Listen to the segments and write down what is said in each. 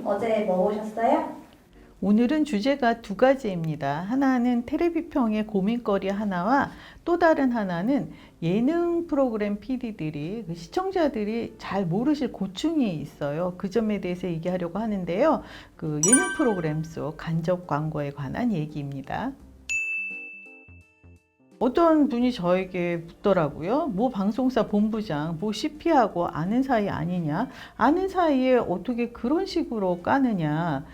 어제 뭐 보셨어요? 오늘은 주제가 두 가지입니다. 하나는 텔레비평의 고민거리 하나와 또 다른 하나는 예능 프로그램 PD들이 시청자들이 잘 모르실 고충이 있어요. 그 점에 대해서 얘기하려고 하는데요. 그 예능 프로그램 속 간접 광고에 관한 얘기입니다. 어떤 분이 저에게 묻더라고요. 뭐 방송사 본부장, 뭐 CP하고 아는 사이 아니냐? 아는 사이에 어떻게 그런 식으로 까느냐?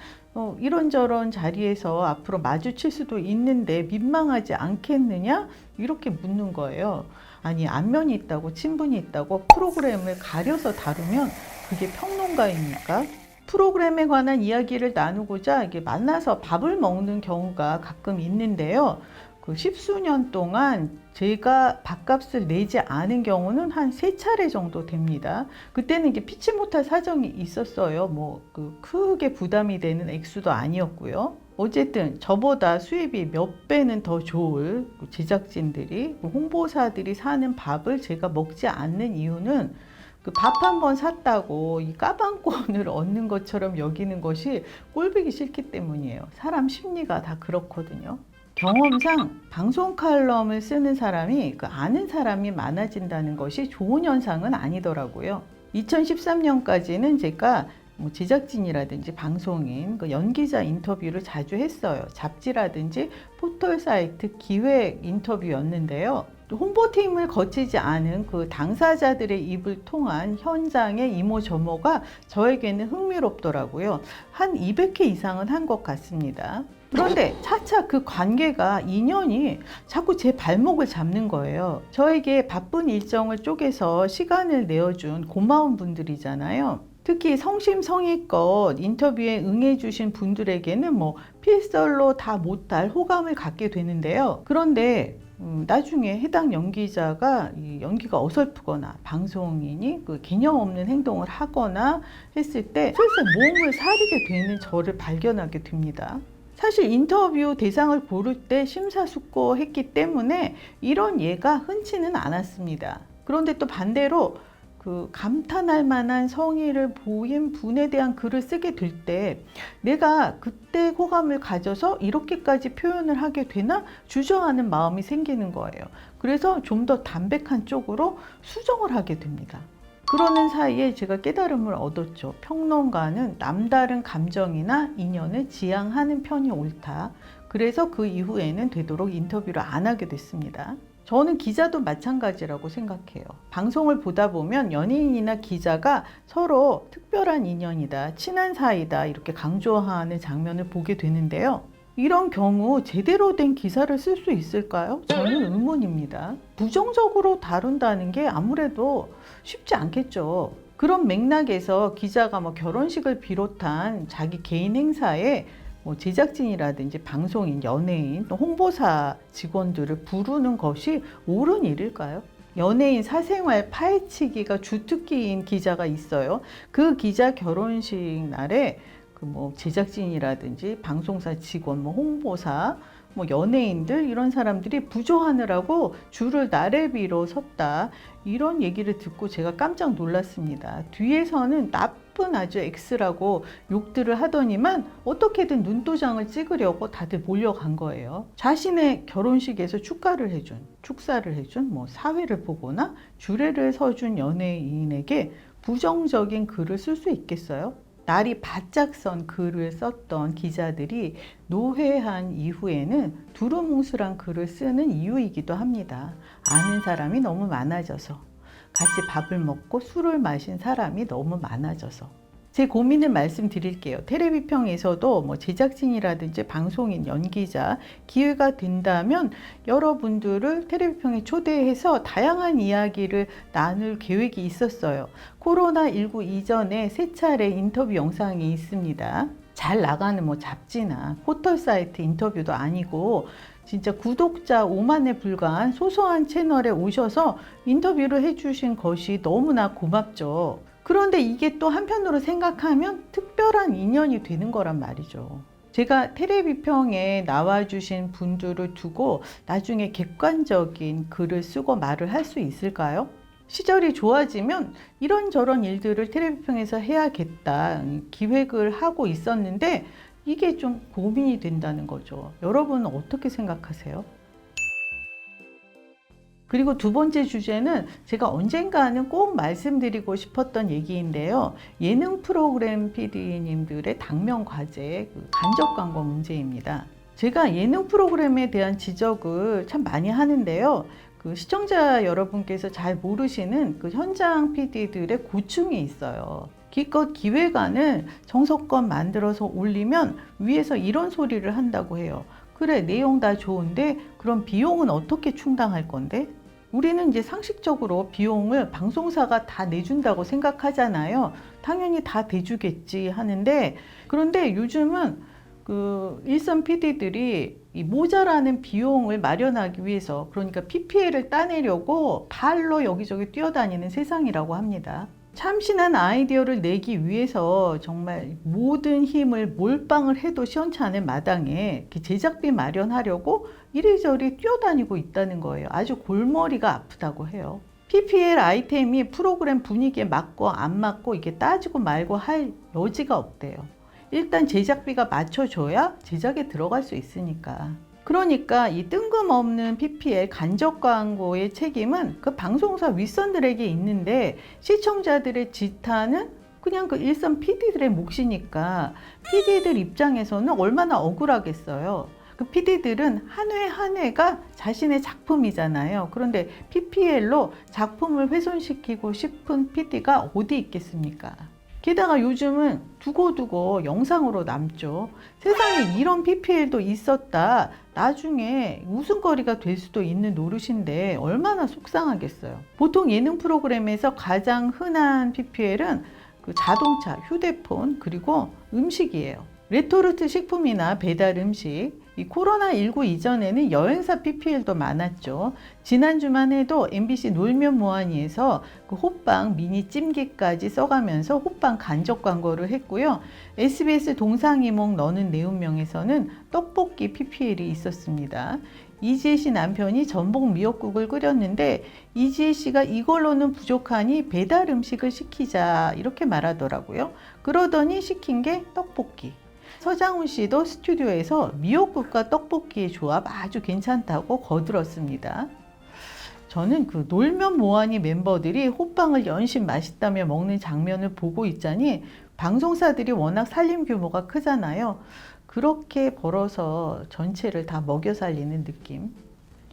이런저런 자리에서 앞으로 마주칠 수도 있는데 민망하지 않겠느냐? 이렇게 묻는 거예요. 아니, 안면이 있다고, 친분이 있다고 프로그램을 가려서 다루면 그게 평론가입니까? 프로그램에 관한 이야기를 나누고자 이게 만나서 밥을 먹는 경우가 가끔 있는데요. 그 십수년 동안 제가 밥값을 내지 않은 경우는 한 3차례 정도 됩니다. 그때는 이게 피치 못할 사정이 있었어요. 그 크게 부담이 되는 액수도 아니었고요. 어쨌든 저보다 수입이 몇 배는 더 좋을 제작진들이, 홍보사들이 사는 밥을 제가 먹지 않는 이유는 그 밥 한 번 샀다고 이 까방권을 얻는 것처럼 여기는 것이 꼴보기 싫기 때문이에요. 사람 심리가 다 그렇거든요. 경험상 방송 칼럼을 쓰는 사람이 아는 사람이 많아진다는 것이 좋은 현상은 아니더라고요. 2013년까지는 제가 제작진이라든지 방송인, 연기자 인터뷰를 자주 했어요. 잡지라든지 포털 사이트 기획 인터뷰였는데요. 홍보팀을 거치지 않은 그 당사자들의 입을 통한 현장의 이모저모가 저에게는 흥미롭더라고요. 한 200회 이상은 한 것 같습니다. 그런데 차차 그 관계가 인연이 자꾸 제 발목을 잡는 거예요. 저에게 바쁜 일정을 쪼개서 시간을 내어준 고마운 분들이잖아요. 특히 성심성의껏 인터뷰에 응해주신 분들에게는 필설로 다 못할 호감을 갖게 되는데요. 그런데 나중에 해당 연기자가 연기가 어설프거나 방송인이 그 개념 없는 행동을 하거나 했을 때 슬슬 몸을 사리게 되는 저를 발견하게 됩니다. 사실 인터뷰 대상을 고를 때 심사숙고했기 때문에 이런 예가 흔치는 않았습니다. 그런데 또 반대로 그 감탄할 만한 성의를 보인 분에 대한 글을 쓰게 될 때 내가 그때 호감을 가져서 이렇게까지 표현을 하게 되나 주저하는 마음이 생기는 거예요. 그래서 좀 더 담백한 쪽으로 수정을 하게 됩니다. 그러는 사이에 제가 깨달음을 얻었죠. 평론가는 남다른 감정이나 인연을 지향하는 편이 옳다. 그래서 그 이후에는 되도록 인터뷰를 안 하게 됐습니다. 저는 기자도 마찬가지라고 생각해요. 방송을 보다 보면 연예인이나 기자가 서로 특별한 인연이다, 친한 사이다 이렇게 강조하는 장면을 보게 되는데요. 이런 경우 제대로 된 기사를 쓸 수 있을까요? 저는 의문입니다. 부정적으로 다룬다는 게 아무래도 쉽지 않겠죠. 그런 맥락에서 기자가 결혼식을 비롯한 자기 개인 행사에 제작진이라든지 방송인, 연예인, 또 홍보사 직원들을 부르는 것이 옳은 일일까요? 연예인 사생활 파헤치기가 주특기인 기자가 있어요. 그 기자 결혼식 날에 제작진이라든지 방송사 직원, 홍보사, 연예인들 이런 사람들이 부조하느라고 줄을 나래비로 섰다. 이런 얘기를 듣고 제가 깜짝 놀랐습니다. 뒤에서는 나쁜 아주 X라고 욕들을 하더니만 어떻게든 눈도장을 찍으려고 다들 몰려간 거예요. 자신의 결혼식에서 축사를 해준 사회를 보거나 주례를 서준 연예인에게 부정적인 글을 쓸 수 있겠어요? 날이 바짝 선 글을 썼던 기자들이 노회한 이후에는 두루뭉술한 글을 쓰는 이유이기도 합니다. 아는 사람이 너무 많아져서, 같이 밥을 먹고 술을 마신 사람이 너무 많아져서. 제 고민을 말씀드릴게요. 텔레비평에서도 제작진이라든지 방송인, 연기자 기회가 된다면 여러분들을 텔레비평에 초대해서 다양한 이야기를 나눌 계획이 있었어요. 코로나19 이전에 3차례 인터뷰 영상이 있습니다. 잘 나가는 잡지나 포털 사이트 인터뷰도 아니고 진짜 구독자 5만에 불과한 소소한 채널에 오셔서 인터뷰를 해주신 것이 너무나 고맙죠. 그런데 이게 또 한편으로 생각하면 특별한 인연이 되는 거란 말이죠. 제가 텔레비평에 나와주신 분들을 두고 나중에 객관적인 글을 쓰고 말을 할 수 있을까요? 시절이 좋아지면 이런저런 일들을 텔레비평에서 해야겠다 기획을 하고 있었는데 이게 좀 고민이 된다는 거죠. 여러분은 어떻게 생각하세요? 그리고 두 번째 주제는 제가 언젠가는 꼭 말씀드리고 싶었던 얘기인데요. 예능 프로그램 PD님들의 당면 과제, 간접 광고 문제입니다. 제가 예능 프로그램에 대한 지적을 참 많이 하는데요. 시청자 여러분께서 잘 모르시는 현장 PD들의 고충이 있어요. 기껏 기획안을 정석껏 만들어서 올리면 위에서 이런 소리를 한다고 해요. 그래, 내용 다 좋은데 그럼 비용은 어떻게 충당할 건데? 우리는 이제 상식적으로 비용을 방송사가 다 내준다고 생각하잖아요. 당연히 다 대주겠지 하는데, 그런데 요즘은 일선 PD들이 이 모자라는 비용을 마련하기 위해서, 그러니까 PPL을 따내려고 발로 여기저기 뛰어다니는 세상이라고 합니다. 참신한 아이디어를 내기 위해서 정말 모든 힘을 몰빵을 해도 시원찮은 마당에 제작비 마련하려고 이리저리 뛰어다니고 있다는 거예요. 아주 골머리가 아프다고 해요. PPL 아이템이 프로그램 분위기에 맞고 안 맞고 이게 따지고 말고 할 여지가 없대요. 일단 제작비가 맞춰줘야 제작에 들어갈 수 있으니까. 그러니까 이 뜬금없는 PPL 간접 광고의 책임은 그 방송사 윗선들에게 있는데, 시청자들의 지탄은 그냥 일선 PD들의 몫이니까 PD들 입장에서는 얼마나 억울하겠어요. PD들은 한 회 한 회가 자신의 작품이잖아요. 그런데 PPL로 작품을 훼손시키고 싶은 PD가 어디 있겠습니까? 게다가 요즘은 두고두고 영상으로 남죠. 세상에 이런 PPL도 있었다. 나중에 웃음거리가 될 수도 있는 노릇인데 얼마나 속상하겠어요. 보통 예능 프로그램에서 가장 흔한 PPL은 자동차, 휴대폰, 그리고 음식이에요. 레토르트 식품이나 배달 음식. 이 코로나19 이전에는 여행사 PPL도 많았죠. 지난주만 해도 MBC 놀면 뭐하니에서 호빵 미니 찜기까지 써가면서 호빵 간접 광고를 했고요. SBS 동상이몽 너는 내 운명에서는 떡볶이 PPL이 있었습니다. 이지혜 씨 남편이 전복 미역국을 끓였는데 이지혜 씨가 이걸로는 부족하니 배달 음식을 시키자 이렇게 말하더라고요. 그러더니 시킨 게 떡볶이. 서장훈 씨도 스튜디오에서 미역국과 떡볶이의 조합 아주 괜찮다고 거들었습니다. 저는 놀면 뭐하니 멤버들이 호빵을 연신 맛있다며 먹는 장면을 보고 있자니, 방송사들이 워낙 살림 규모가 크잖아요. 그렇게 벌어서 전체를 다 먹여 살리는 느낌.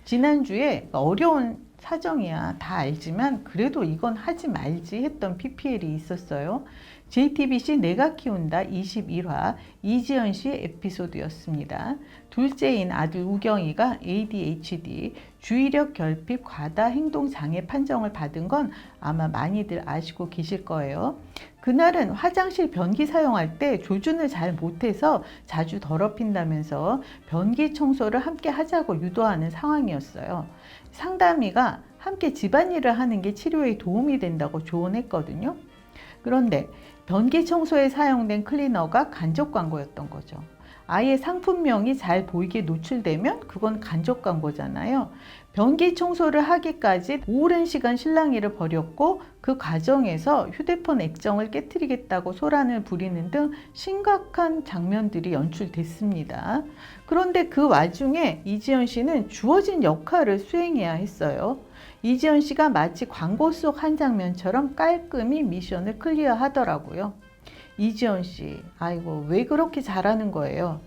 지난주에 어려운 사정이야 다 알지만 그래도 이건 하지 말지 했던 PPL이 있었어요. JTBC 내가 키운다 21화 이지연 씨 에피소드였습니다. 둘째인 아들 우경이가 ADHD, 주의력 결핍 과다 행동 장애 판정을 받은 건 아마 많이들 아시고 계실 거예요. 그날은 화장실 변기 사용할 때 조준을 잘 못해서 자주 더럽힌다면서 변기 청소를 함께 하자고 유도하는 상황이었어요. 상담이가 함께 집안일을 하는 게 치료에 도움이 된다고 조언했거든요. 그런데 변기 청소에 사용된 클리너가 간접 광고였던 거죠. 아예 상품명이 잘 보이게 노출되면 그건 간접 광고잖아요. 변기 청소를 하기까지 오랜 시간 실랑이를 벌였고 그 과정에서 휴대폰 액정을 깨트리겠다고 소란을 부리는 등 심각한 장면들이 연출됐습니다. 그런데 그 와중에 이지연 씨는 주어진 역할을 수행해야 했어요. 이지연 씨가 마치 광고 속 한 장면처럼 깔끔히 미션을 클리어하더라고요. 이지연 씨, 아이고 왜 그렇게 잘하는 거예요?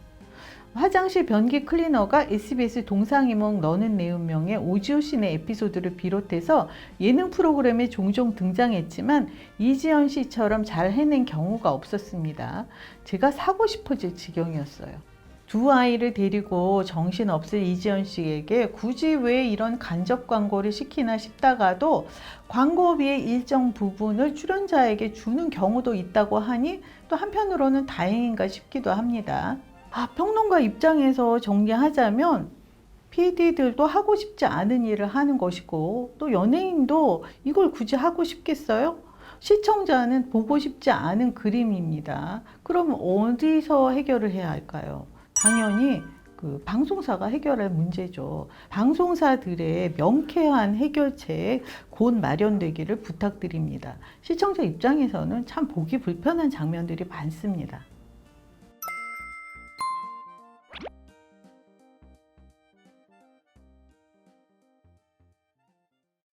화장실 변기 클리너가 SBS 동상이몽 너는 내 운명의 오지호 씨네 에피소드를 비롯해서 예능 프로그램에 종종 등장했지만 이지연 씨처럼 잘 해낸 경우가 없었습니다. 제가 사고 싶어질 지경이었어요. 두 아이를 데리고 정신없을 이지연 씨에게 굳이 왜 이런 간접 광고를 시키나 싶다가도 광고비의 일정 부분을 출연자에게 주는 경우도 있다고 하니 또 한편으로는 다행인가 싶기도 합니다. 평론가 입장에서 정리하자면 PD들도 하고 싶지 않은 일을 하는 것이고 또 연예인도 이걸 굳이 하고 싶겠어요? 시청자는 보고 싶지 않은 그림입니다. 그럼 어디서 해결을 해야 할까요? 당연히 그 방송사가 해결할 문제죠. 방송사들의 명쾌한 해결책 곧 마련되기를 부탁드립니다. 시청자 입장에서는 참 보기 불편한 장면들이 많습니다.